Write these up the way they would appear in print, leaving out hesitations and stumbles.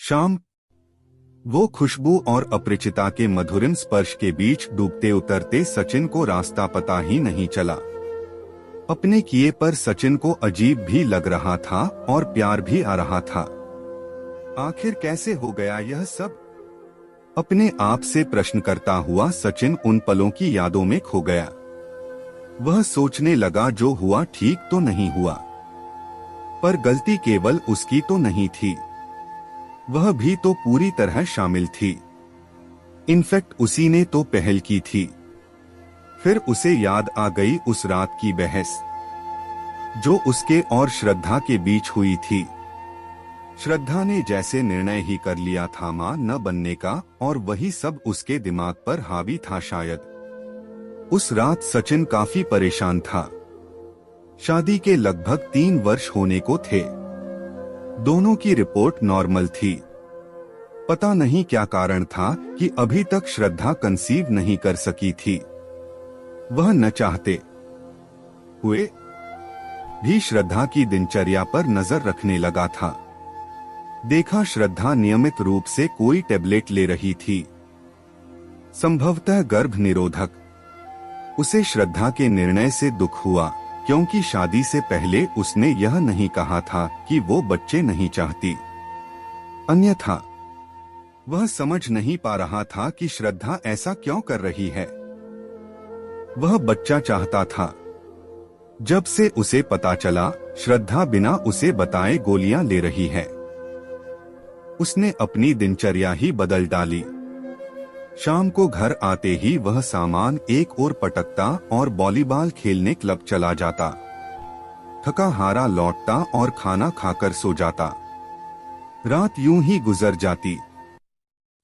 शाम। वो खुशबू और अपरिचिता के मधुरिम स्पर्श के बीच डूबते उतरते सचिन को रास्ता पता ही नहीं चला। अपने किए पर सचिन को अजीब भी लग रहा था और प्यार भी आ रहा था। आखिर कैसे हो गया यह सब? अपने आप से प्रश्न करता हुआ सचिन उन पलों की यादों में खो गया। वह सोचने लगा जो हुआ ठीक तो नहीं हुआ, पर गलती केवल उसकी तो नहीं थी, वह भी तो पूरी तरह शामिल थी। इनफैक्ट उसी ने तो पहल की थी। फिर उसे याद आ गई उस रात की बहस जो उसके और श्रद्धा के बीच हुई थी। श्रद्धा ने जैसे निर्णय ही कर लिया था मां न बनने का, और वही सब उसके दिमाग पर हावी था शायद। उस रात सचिन काफी परेशान था। शादी के लगभग 3 वर्ष होने को थे। दोनों की रिपोर्ट नॉर्मल थी। पता नहीं क्या कारण था कि अभी तक श्रद्धा कंसीव नहीं कर सकी थी। वह न चाहते हुए भी श्रद्धा की दिनचर्या पर नजर रखने लगा था। देखा श्रद्धा नियमित रूप से कोई टेबलेट ले रही थी, संभवतः गर्भ निरोधक। उसे श्रद्धा के निर्णय से दुख हुआ, क्योंकि शादी से पहले उसने यह नहीं कहा था कि वो बच्चे नहीं चाहती। अन्यथा वह समझ नहीं पा रहा था कि श्रद्धा ऐसा क्यों कर रही है। वह बच्चा चाहता था। जब से उसे पता चला श्रद्धा बिना उसे बताए गोलियां ले रही है, उसने अपनी दिनचर्या ही बदल डाली। शाम को घर आते ही वह सामान एक ओर पटकता और वॉलीबॉल खेलने क्लब चला जाता। थका हारा लौटता और खाना खाकर सो जाता। रात यूं ही गुजर जाती।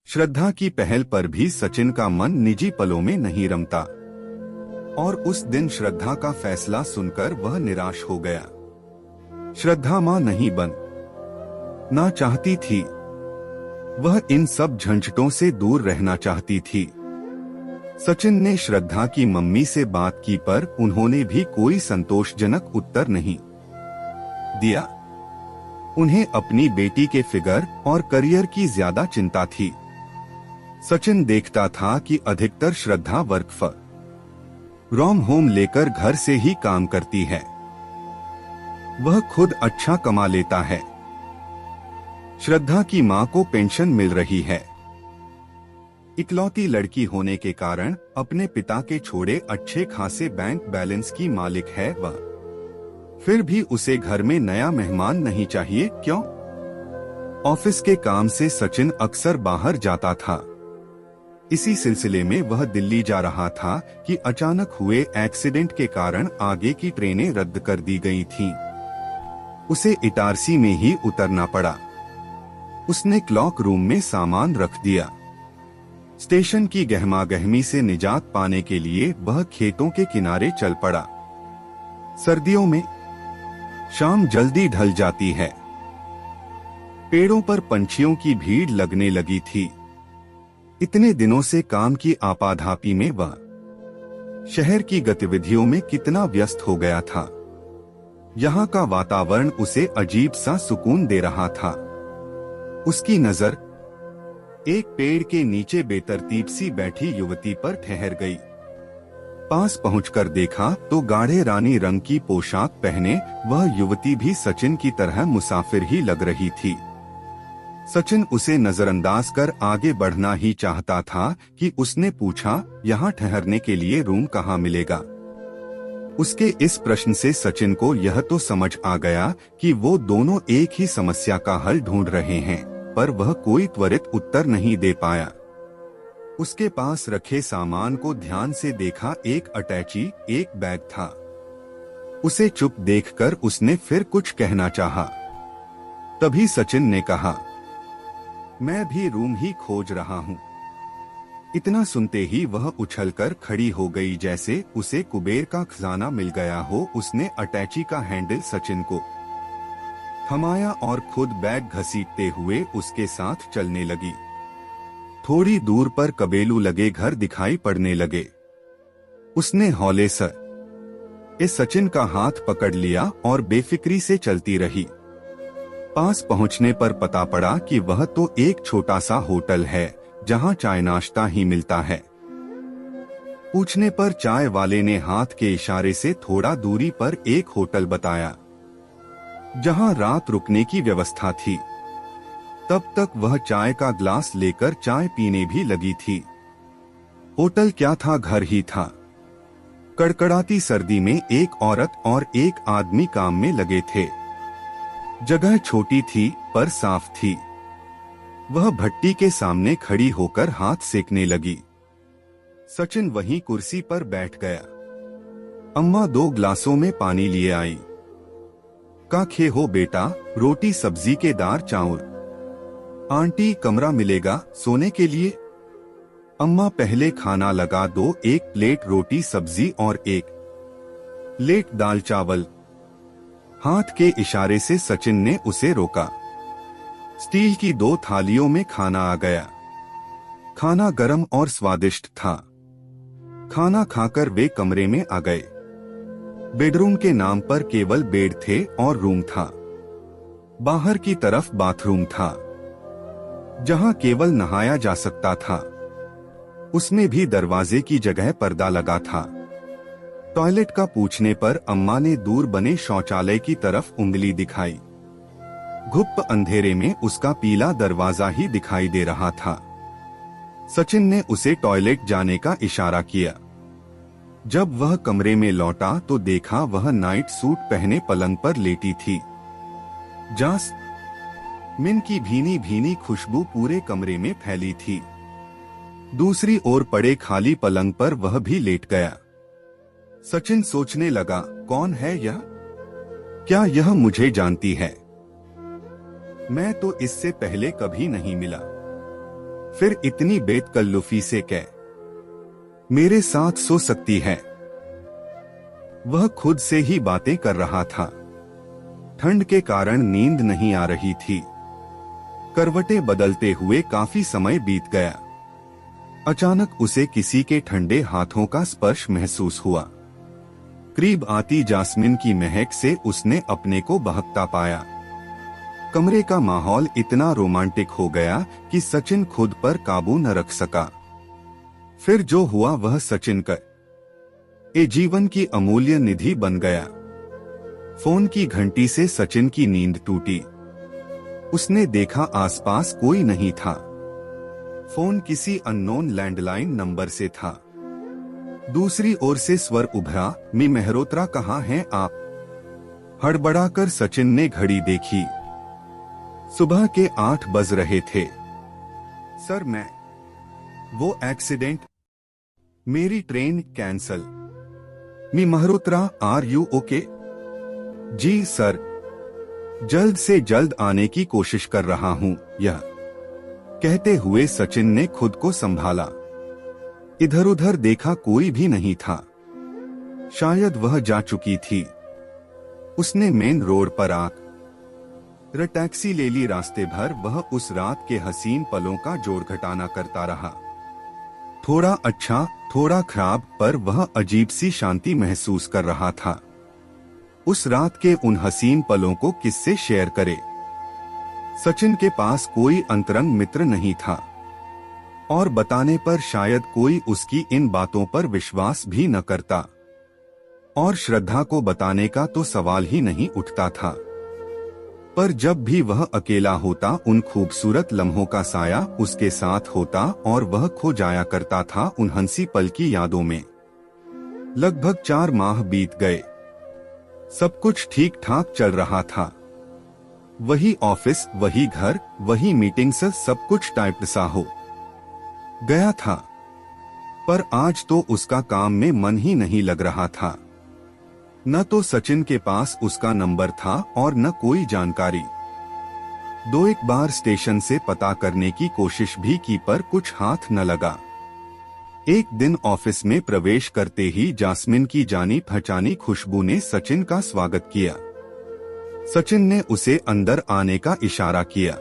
श्रद्धा की पहल पर भी सचिन का मन निजी पलों में नहीं रमता, और उस दिन श्रद्धा का फैसला सुनकर वह निराश हो गया। श्रद्धा मां नहीं बनना चाहती थी। वह इन सब झंझटों से दूर रहना चाहती थी। सचिन ने श्रद्धा की मम्मी से बात की, पर उन्होंने भी कोई संतोषजनक उत्तर नहीं दिया। उन्हें अपनी बेटी के फिगर और करियर की ज्यादा चिंता थी। सचिन देखता था कि अधिकतर श्रद्धा वर्क फ्रॉम होम लेकर घर से ही काम करती है। वह खुद अच्छा कमा लेता है। श्रद्धा की मां को पेंशन मिल रही है। इकलौती लड़की होने के कारण अपने पिता के छोड़े अच्छे खासे बैंक बैलेंस की मालिक है वह। फिर भी उसे घर में नया मेहमान नहीं चाहिए क्यों? ऑफिस के काम से सचिन अक्सर बाहर जाता था। इसी सिलसिले में वह दिल्ली जा रहा था कि अचानक हुए एक्सीडेंट के कारण आगे की ट्रेनें रद्द कर दी गई थीं। उसे इटारसी में ही उतरना पड़ा। उसने क्लॉक रूम में सामान रख दिया। स्टेशन की गहमागहमी से निजात पाने के लिए वह खेतों के किनारे चल पड़ा। सर्दियों में शाम जल्दी ढल जाती है। पेड़ों पर पंछियों की भीड़ लगने लगी थी। इतने दिनों से काम की आपाधापी में वह शहर की गतिविधियों में कितना व्यस्त हो गया था। यहाँ का वातावरण उसे अजीब सा सुकून दे रहा था। उसकी नजर एक पेड़ के नीचे बेतरतीब सी बैठी युवती पर ठहर गई। पास पहुंचकर देखा तो गाढ़े रानी रंग की पोशाक पहने वह युवती भी सचिन की तरह मुसाफिर ही लग रही थी। सचिन उसे नजरअंदाज कर आगे बढ़ना ही चाहता था कि उसने पूछा, यहाँ ठहरने के लिए रूम कहाँ मिलेगा? उसके इस प्रश्न से सचिन को यह तो समझ आ गया कि वो दोनों एक ही समस्या का हल ढूंढ रहे हैं, पर वह कोई त्वरित उत्तर नहीं दे पाया। उसके पास रखे सामान को ध्यान से देखा। एक अटैची, एक बैग था। उसे चुप देखकर उसने फिर कुछ कहना चाहा। तभी सचिन ने कहा, मैं भी रूम ही खोज रहा हूँ। इतना सुनते ही वह उछलकर खड़ी हो गई जैसे उसे कुबेर का खजाना मिल गया हो। उसने अटैची का हैंडल सचिन को थमाया और खुद बैग घसीटते हुए उसके साथ चलने लगी। थोड़ी दूर पर कबेलू लगे घर दिखाई पड़ने लगे। उसने हौले से सचिन का हाथ पकड़ लिया और बेफिक्री से चलती रही। पास पहुंचने पर पता पड़ा कि वह तो एक छोटा सा होटल है जहां चाय नाश्ता ही मिलता है। पूछने पर चाय वाले ने हाथ के इशारे से थोड़ा दूरी पर एक होटल बताया जहां रात रुकने की व्यवस्था थी। तब तक वह चाय का ग्लास लेकर चाय पीने भी लगी थी। होटल क्या था, घर ही था। कड़कड़ाती सर्दी में एक औरत और एक आदमी काम में लगे थे। जगह छोटी थी पर साफ थी। वह भट्टी के सामने खड़ी होकर हाथ सेकने लगी। सचिन वहीं कुर्सी पर बैठ गया। अम्मा 2 ग्लासों में पानी लिए आई। का खे हो बेटा, रोटी सब्जी के दार चाउर। आंटी, कमरा मिलेगा सोने के लिए? अम्मा, पहले खाना लगा दो, 1 प्लेट रोटी सब्जी और 1 प्लेट दाल चावल। हाथ के इशारे से सचिन ने उसे रोका। स्टील की 2 थालियों में खाना आ गया। खाना गरम और स्वादिष्ट था। खाना खाकर वे कमरे में आ गए। बेडरूम के नाम पर केवल बेड थे और रूम था। बाहर की तरफ बाथरूम था जहां केवल नहाया जा सकता था। उसमें भी दरवाजे की जगह पर्दा लगा था। टॉयलेट का पूछने पर अम्मा ने दूर बने शौचालय की तरफ उंगली दिखाई। घुप्प अंधेरे में उसका पीला दरवाजा ही दिखाई दे रहा था। सचिन ने उसे टॉयलेट जाने का इशारा किया। जब वह कमरे में लौटा तो देखा वह नाइट सूट पहने पलंग पर लेटी थी। जास्मिन की भीनी भीनी खुशबू पूरे कमरे में फैली थी। दूसरी ओर पड़े खाली पलंग पर वह भी लेट गया। सचिन सोचने लगा, कौन है यह? क्या यह मुझे जानती है? मैं तो इससे पहले कभी नहीं मिला। फिर इतनी बेतकल्लुफी से क्या मेरे साथ सो सकती है? वह खुद से ही बातें कर रहा था। ठंड के कारण नींद नहीं आ रही थी। करवटें बदलते हुए काफी समय बीत गया। अचानक उसे किसी के ठंडे हाथों का स्पर्श महसूस हुआ। करीब आती जास्मिन की महक से उसने अपने को बहकता पाया। कमरे का माहौल इतना रोमांटिक हो गया कि सचिन खुद पर काबू न रख सका। फिर जो हुआ वह सचिन का जीवन की अमूल्य निधि बन गया। फोन की घंटी से सचिन की नींद टूटी। उसने देखा आसपास कोई नहीं था। फोन किसी अननोन लैंडलाइन नंबर से था। दूसरी ओर से स्वर उभरा, मी मेहरोत्रा, कहाँ हैं आप? हड़बड़ाकर सचिन ने घड़ी देखी। सुबह के 8 बज रहे थे। सर, मैं वो एक्सीडेंट, मेरी ट्रेन कैंसल। मी मेहरोत्रा, आर यू ओके? जी सर, जल्द से जल्द आने की कोशिश कर रहा हूं। यह कहते हुए सचिन ने खुद को संभाला। इधर उधर देखा, कोई भी नहीं था। शायद वह जा चुकी थी। उसने मेन रोड पर आकर टैक्सी ले ली। रास्ते भर वह उस रात के हसीन पलों का जोड़ घटाना करता रहा। थोड़ा अच्छा, थोड़ा खराब, पर वह अजीब सी शांति महसूस कर रहा था। उस रात के उन हसीन पलों को किससे शेयर करे? सचिन के पास कोई अंतरंग मित्र नहीं था और बताने पर शायद कोई उसकी इन बातों पर विश्वास भी न करता। और श्रद्धा को बताने का तो सवाल ही नहीं उठता था। पर जब भी वह अकेला होता, उन खूबसूरत लम्हों का साया उसके साथ होता और वह खो जाया करता था उन हंसी पल की यादों में। लगभग 4 माह बीत गए। सब कुछ ठीक ठाक चल रहा था। वही ऑफिस, वही घर, वही मीटिंग्स, सब कुछ टाइप्ड सा हो गया था। पर आज तो उसका काम में मन ही नहीं लग रहा था। न तो सचिन के पास उसका नंबर था और न कोई जानकारी। 2-1 बार स्टेशन से पता करने की कोशिश भी की पर कुछ हाथ न लगा। एक दिन ऑफिस में प्रवेश करते ही जास्मिन की जानी पहचानी खुशबू ने सचिन का स्वागत किया। सचिन ने उसे अंदर आने का इशारा किया।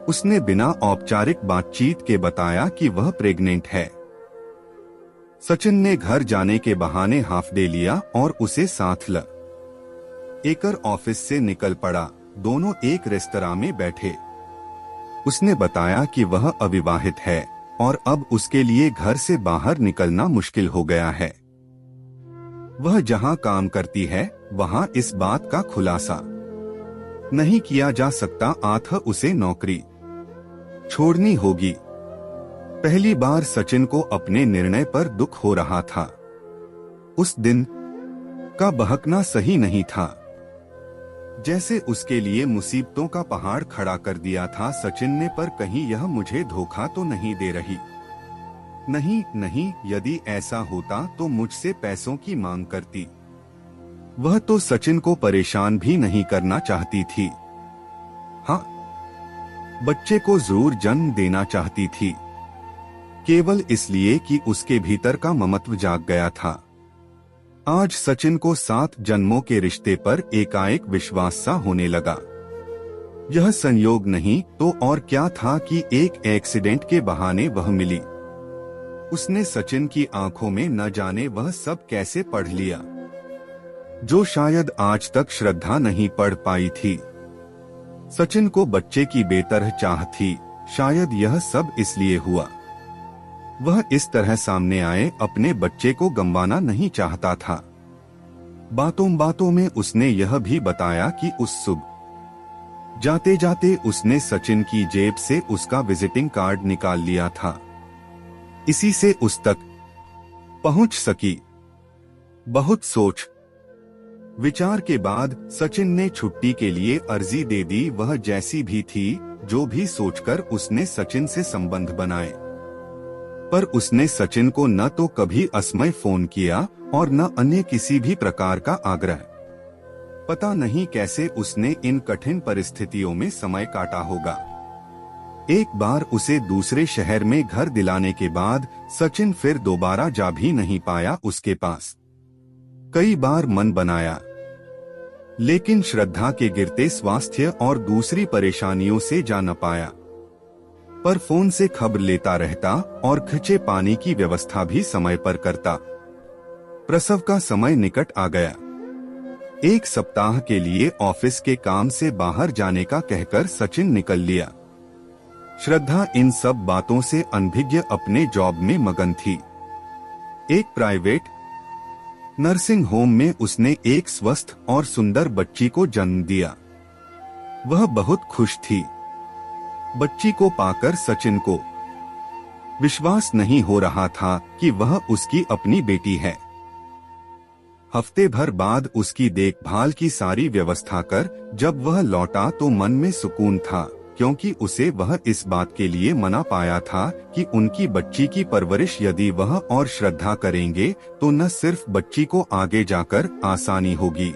उसने बिना औपचारिक बातचीत के बताया कि वह प्रेग्नेंट है। सचिन ने घर जाने के बहाने हाफ डे लिया और उसे साथ ल एकर ऑफिस से निकल पड़ा। दोनों एक रेस्तरां में बैठे। उसने बताया कि वह अविवाहित है और अब उसके लिए घर से बाहर निकलना मुश्किल हो गया है। वह जहां काम करती है वहां इस बात का खुलासा नहीं किया जा सकता, अतः उसे नौकरी छोड़नी होगी। पहली बार सचिन को अपने निर्णय पर दुख हो रहा था। उस दिन का बहकना सही नहीं था, जैसे उसके लिए मुसीबतों का पहाड़ खड़ा कर दिया था सचिन ने। पर कहीं यह मुझे धोखा तो नहीं दे रही? नहीं नहीं, यदि ऐसा होता तो मुझसे पैसों की मांग करती। वह तो सचिन को परेशान भी नहीं करना चाहती थी। हाँ, बच्चे को जरूर जन्म देना चाहती थी, केवल इसलिए कि उसके भीतर का ममत्व जाग गया था। आज सचिन को 7 जन्मों के रिश्ते पर एकाएक विश्वास सा होने लगा। यह संयोग नहीं तो और क्या था कि एक एक्सीडेंट के बहाने वह मिली। उसने सचिन की आंखों में न जाने वह सब कैसे पढ़ लिया, जो शायद आज तक श्रद्धा नहीं पढ़ पाई थी। सचिन को बच्चे की बेतरह चाह थी, शायद यह सब इसलिए हुआ। वह इस तरह सामने आए अपने बच्चे को गंवाना नहीं चाहता था। बातों बातों में उसने यह भी बताया कि उस सुबह जाते जाते उसने सचिन की जेब से उसका विजिटिंग कार्ड निकाल लिया था, इसी से उस तक पहुंच सकी। बहुत सोच विचार के बाद सचिन ने छुट्टी के लिए अर्जी दे दी। वह जैसी भी थी, जो भी सोचकर उसने सचिन से संबंध बनाए, पर उसने सचिन को न तो कभी असमय फोन किया और न अन्य किसी भी प्रकार का आग्रह। पता नहीं कैसे उसने इन कठिन परिस्थितियों में समय काटा होगा। एक बार उसे दूसरे शहर में घर दिलाने के बाद सचिन फिर दोबारा जा भी नहीं पाया उसके पास। कई बार मन बनाया, लेकिन श्रद्धा के गिरते स्वास्थ्य और दूसरी परेशानियों से जा न पाया। पर फोन से खबर लेता रहता और खिंचे पानी की व्यवस्था भी समय पर करता। प्रसव का समय निकट आ गया। 1 सप्ताह के लिए ऑफिस के काम से बाहर जाने का कहकर सचिन निकल लिया। श्रद्धा इन सब बातों से अनभिज्ञ अपने जॉब में मगन थी। एक प्राइवेट नर्सिंग होम में उसने एक स्वस्थ और सुंदर बच्ची को जन्म दिया। वह बहुत खुश थी। बच्ची को पाकर सचिन को विश्वास नहीं हो रहा था कि वह उसकी अपनी बेटी है। हफ्ते भर बाद उसकी देखभाल की सारी व्यवस्था कर जब वह लौटा तो मन में सुकून था, क्योंकि उसे वह इस बात के लिए मना पाया था कि उनकी बच्ची की परवरिश यदि वह और श्रद्धा करेंगे तो न सिर्फ बच्ची को आगे जाकर आसानी होगी,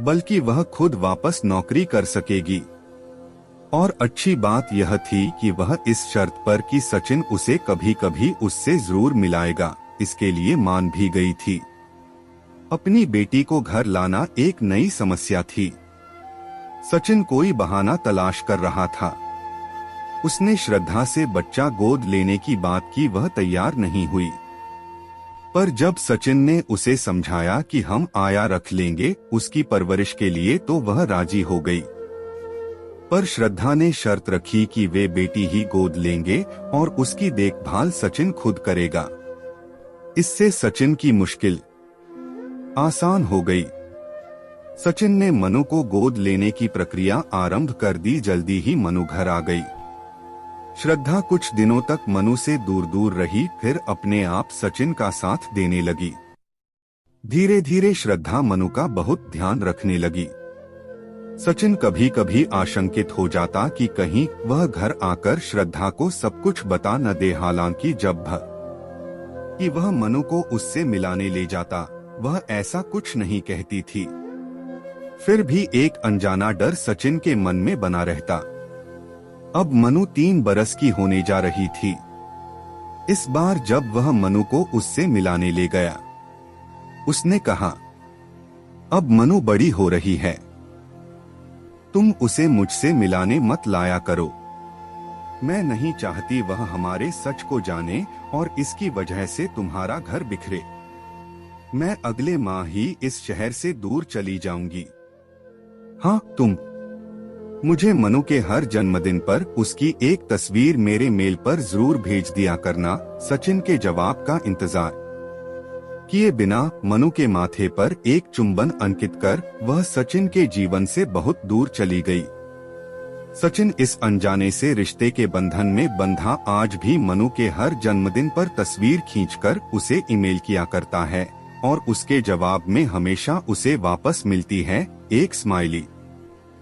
बल्कि वह खुद वापस नौकरी कर सकेगी। और अच्छी बात यह थी कि वह इस शर्त पर कि सचिन उसे कभी कभी उससे जरूर मिलाएगा, इसके लिए मान भी गई थी। अपनी बेटी को घर लाना एक नई समस्या थी। सचिन कोई बहाना तलाश कर रहा था। उसने श्रद्धा से बच्चा गोद लेने की बात की, वह तैयार नहीं हुई। पर जब सचिन ने उसे समझाया कि हम आया रख लेंगे उसकी परवरिश के लिए, तो वह राजी हो गई। पर श्रद्धा ने शर्त रखी कि वे बेटी ही गोद लेंगे और उसकी देखभाल सचिन खुद करेगा। इससे सचिन की मुश्किल आसान हो गई। सचिन ने मनु को गोद लेने की प्रक्रिया आरंभ कर दी। जल्दी ही मनु घर आ गई। श्रद्धा कुछ दिनों तक मनु से दूर दूर रही, फिर अपने आप सचिन का साथ देने लगी। धीरे धीरे श्रद्धा मनु का बहुत ध्यान रखने लगी। सचिन कभी कभी आशंकित हो जाता कि कहीं वह घर आकर श्रद्धा को सब कुछ बता न दे। हालांकि जब कि वह मनु को उससे मिलाने ले जाता, वह ऐसा कुछ नहीं कहती थी। फिर भी एक अनजाना डर सचिन के मन में बना रहता। अब मनु 3 बरस की होने जा रही थी। इस बार जब वह मनु को उससे मिलाने ले गया, उसने कहा, अब मनु बड़ी हो रही है, तुम उसे मुझसे मिलाने मत लाया करो। मैं नहीं चाहती वह हमारे सच को जाने और इसकी वजह से तुम्हारा घर बिखरे। मैं अगले माह ही इस शहर से दूर चली जाऊंगी। हाँ, तुम मुझे मनु के हर जन्मदिन पर उसकी एक तस्वीर मेरे मेल पर जरूर भेज दिया करना। सचिन के जवाब का इंतजार किए बिना मनु के माथे पर एक चुंबन अंकित कर वह सचिन के जीवन से बहुत दूर चली गई। सचिन इस अनजाने से रिश्ते के बंधन में बंधा आज भी मनु के हर जन्मदिन पर तस्वीर खींचकर उसे ईमेल किया करता है और उसके जवाब में हमेशा उसे वापस मिलती है एक स्माइली।